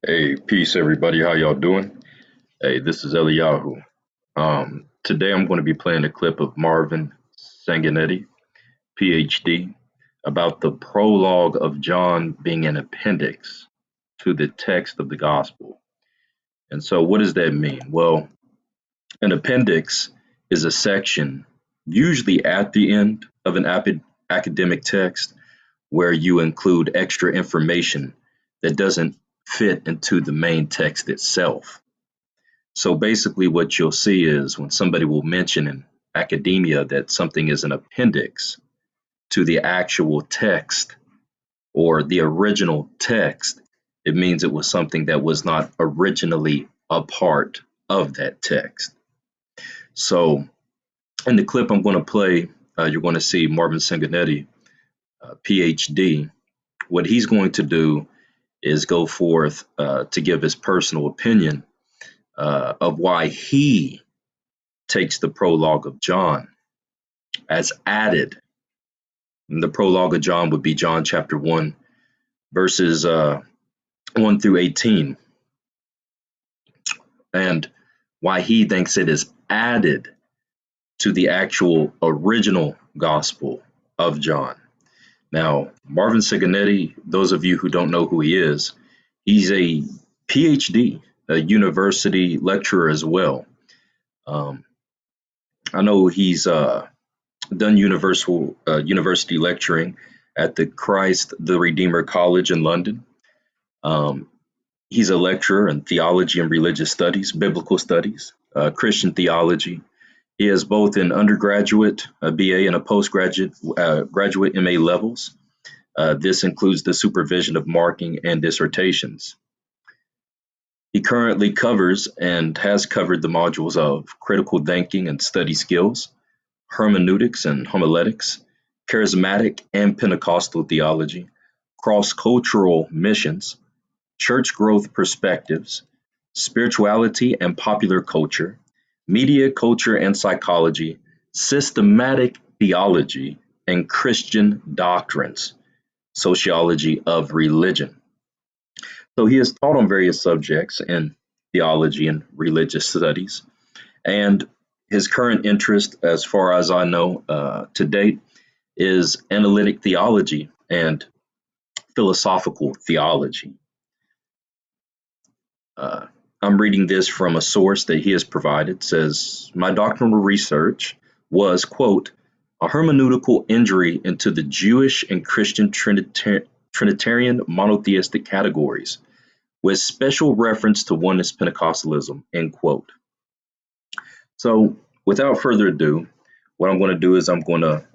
Hey, peace, everybody. How y'all doing? Hey, this is Eliyahu. Today I'm going to be playing a clip of Marvin Sanguinetti, PhD, about the prologue of John being an appendix to the text of the gospel. And so, what does that mean? Well, an appendix is a section, usually at the end of an academic text, where you include extra information that doesn't fit into the main text itself. So basically, what you'll see is when somebody will mention in academia that something is an appendix to the actual text or the original text, it means it was something that was not originally a part of that text. So in the clip I'm going to play, you're going to see Marvin Sanguinetti, PhD. What he's going to do is go forth to give his personal opinion of why he takes the prologue of John as added. And the prologue of John would be John chapter 1, verses 1 through 18, and why he thinks it is added to the actual original gospel of John. Now, Marvin Sanguinetti, those of you who don't know who he is, he's a PhD, a university lecturer as well. I know he's done university lecturing at the Christ the Redeemer College in London. He's a lecturer in theology and religious studies, biblical studies, Christian theology. He has both an undergraduate, a BA, and a postgraduate graduate MA levels. This includes the supervision of marking and dissertations. He currently covers and has covered the modules of critical thinking and study skills, hermeneutics and homiletics, charismatic and Pentecostal theology, cross-cultural missions, church growth perspectives, spirituality and popular culture, media culture and psychology, systematic theology, and Christian doctrines, sociology of religion. So he has taught on various subjects in theology and religious studies, and his current interest, as far as I know to date, is analytic theology and philosophical theology. I'm reading this from a source that he has provided. It says, my doctoral research was, quote, a hermeneutical entry into the Jewish and Christian Trinitarian monotheistic categories, with special reference to oneness Pentecostalism, end quote. So without further ado, what I'm going to do is I'm going to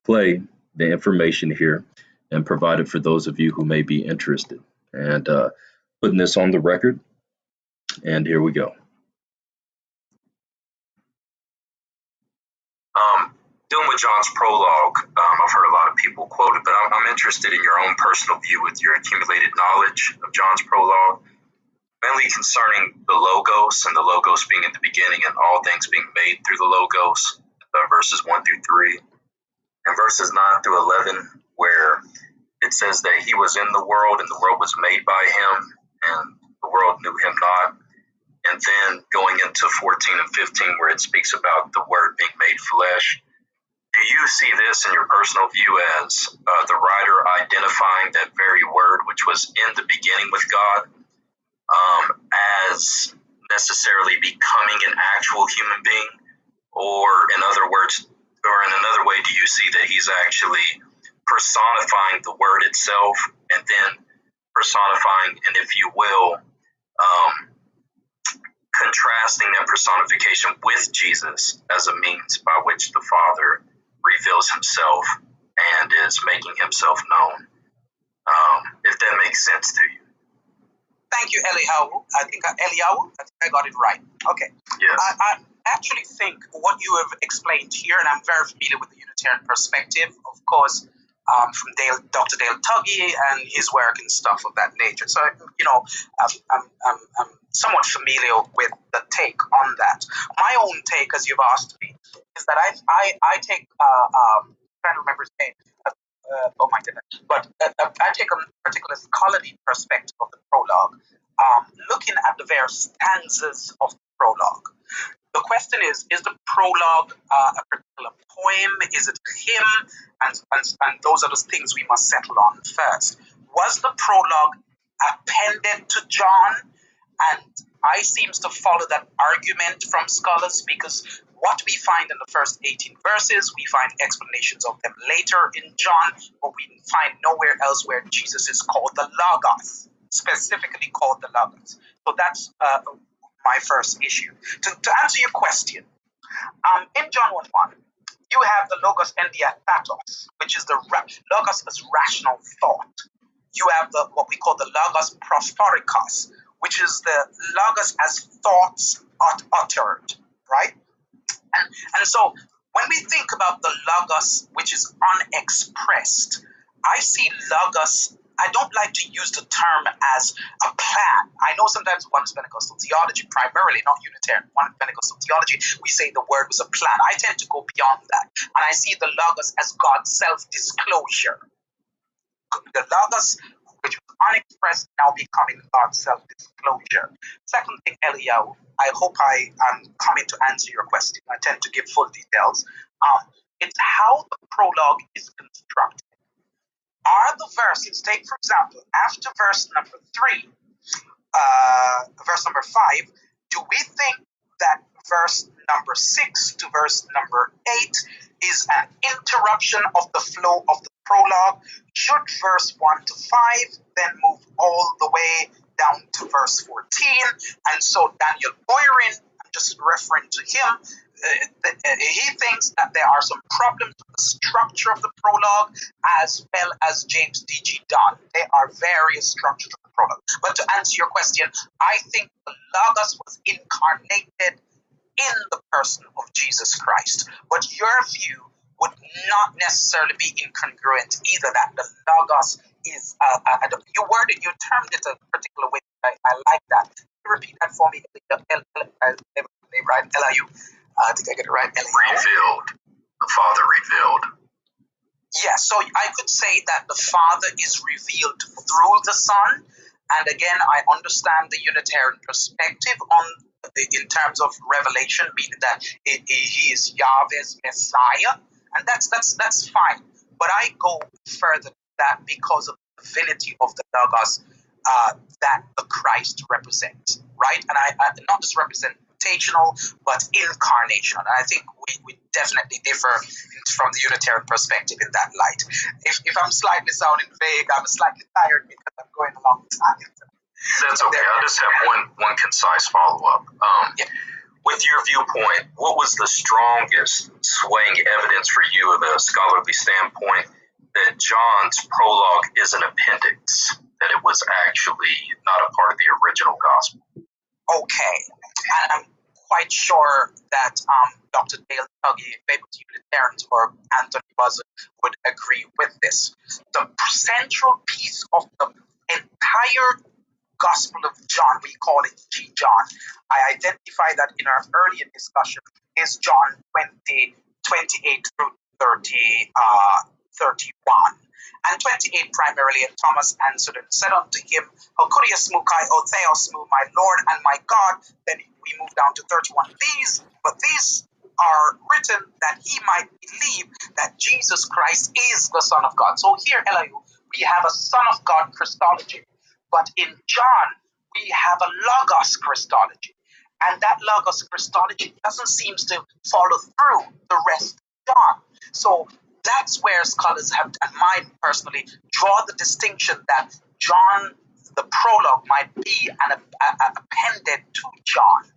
play the information here and provide it for those of you who may be interested. And putting this on the record, and here we go. Dealing with John's prologue, I've heard a lot of people quote it, but I'm interested in your own personal view with your accumulated knowledge of John's prologue, mainly concerning the Logos and the Logos being in the beginning and all things being made through the Logos, verses 1 through 3, and verses 9 through 11, where it says that he was in the world and the world was made by him and the world knew him not. And then going into 14 and 15, where it speaks about the word being made flesh. Do you see this in your personal view as the writer identifying that very word, which was in the beginning with God, as necessarily becoming an actual human being? Or in other words, or in another way, do you see that he's actually personifying the word itself and then personifying, and if you will, contrasting that personification with Jesus as a means by which the Father reveals himself and is making himself known, if that makes sense to you. Thank you, Eliyahu. I think I got it right. Okay. Yes. I actually think what you have explained here, and I'm very familiar with the Unitarian perspective, of course, from Dr. Dale Tuggy and his work and stuff of that nature. So, I'm somewhat familiar with the take on that. My own take, as you've asked me, is that I take, trying to remember his name, oh my goodness, but I take a particular scholarly perspective of the prologue. looking at the various stanzas of the prologue. The question is the prologue a particular poem? Is it a hymn? And those are the things we must settle on first. Was the prologue appended to John? And I seems to follow that argument from scholars, because what we find in the first 18 verses, we find explanations of them later in John, but we find nowhere else where Jesus is called the Logos, specifically called the Logos. So that's my first issue. To answer your question, in John 1:1, you have the Logos and the Athatos, which is the Logos as rational thought. You have the what we call the Logos prophorikos, which is the Logos as thoughts uttered, right? And so when we think about the Logos, which is unexpressed, I see Logos, I don't like to use the term as a plan. I know sometimes Oneness Pentecostal theology, primarily not Unitarian, Oneness Pentecostal theology, we say the word was a plan. I tend to go beyond that. And I see the Logos as God's self-disclosure. The Logos, which was unexpressed, now becoming God's self-disclosure. Second thing, Eliyahu, I hope I am coming to answer your question. I tend to give full details. It's how the prologue is constructed. Are the verses, take for example, after verse number 3, verse number 5, do we think that verse number 6 to verse number 8 is an interruption of the flow of the prologue? Should verse 1 to 5 then move all the way down to verse 14? And so Daniel Boyarin, I'm just referring to him, he thinks that there are some problems with the structure of the prologue, as well as James D.G. Dunn. There are various structures of the prologue. But to answer your question, I think the Logos was incarnated in the person of Jesus Christ. But your view would not necessarily be incongruent either, that the Logos is, you termed it a particular way. I like that. Can you repeat that for me? Right, Eliyahu? I think I get it right. Revealed. The Father revealed. Yeah, so I could say that the Father is revealed through the Son. And again, I understand the Unitarian perspective in terms of revelation, meaning that he is Yahweh's Messiah. And that's fine. But I go further than that because of the divinity of the Logos that the Christ represents, right? And I not just representational, but incarnational. And I think we definitely differ from the Unitarian perspective in that light. If I'm slightly sounding vague, I'm slightly tired because I'm going a long time. That's okay. I just have one concise follow-up. With your viewpoint, what was the strongest swaying evidence for you of a scholarly standpoint that John's prologue is an appendix, that it was actually not a part of the original gospel? Okay, and I'm quite sure that Dr. Dale Tuggy, famous Unitarians, or Anthony Buzzard would agree with this. The central piece of the entire Gospel of John, we call it G. John. I identify that in our earlier discussion is John 20:28 through 31. And 28 primarily, and Thomas answered and said unto him, Okurias mukai o theos mu, my Lord and my God. Then we move down to 31. These are written that he might believe that Jesus Christ is the Son of God. So here, Eliyahu, we have a Son of God Christology. But in John, we have a Logos Christology. And that Logos Christology doesn't seem to follow through the rest of John. So that's where scholars have, and mine personally, draw the distinction that John, the prologue, might be an appended to John,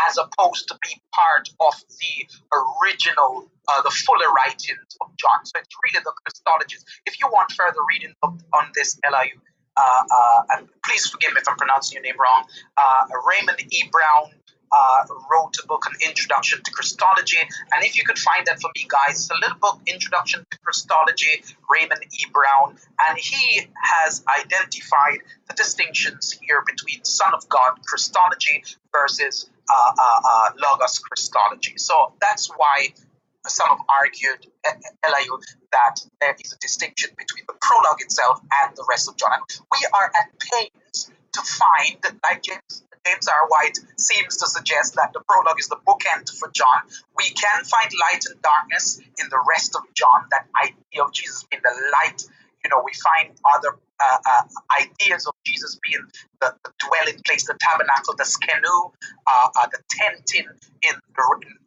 as opposed to be part of the original, the fuller writings of John. So it's really the Christologies. If you want further reading on this, Eliyahu, and please forgive me if I'm pronouncing your name wrong, Raymond E. Brown wrote a book, An Introduction to Christology, and if you could find that for me, guys, it's a little book, Introduction to Christology, Raymond E. Brown, and he has identified the distinctions here between Son of God Christology versus Logos Christology. So that's why some have argued, Eliyahu, that there is a distinction between the prologue itself and the rest of John. And we are at pains to find, like James R. White seems to suggest, that the prologue is the bookend for John. We can find light and darkness in the rest of John, that idea of Jesus being the light. We find other ideas of Jesus being the dwelling place, the tabernacle, the skenu, the tent in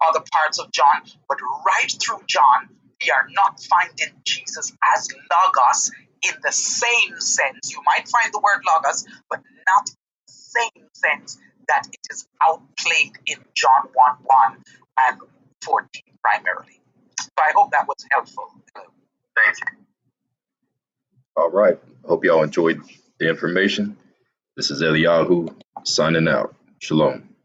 other parts of John. But right through John, we are not finding Jesus as Logos in the same sense. You might find the word Logos, but not in the same sense that it is outplayed in John 1:1 and 14 primarily. So I hope that was helpful. Thank you. All right. Hope y'all enjoyed the information. This is Eliyahu signing out. Shalom.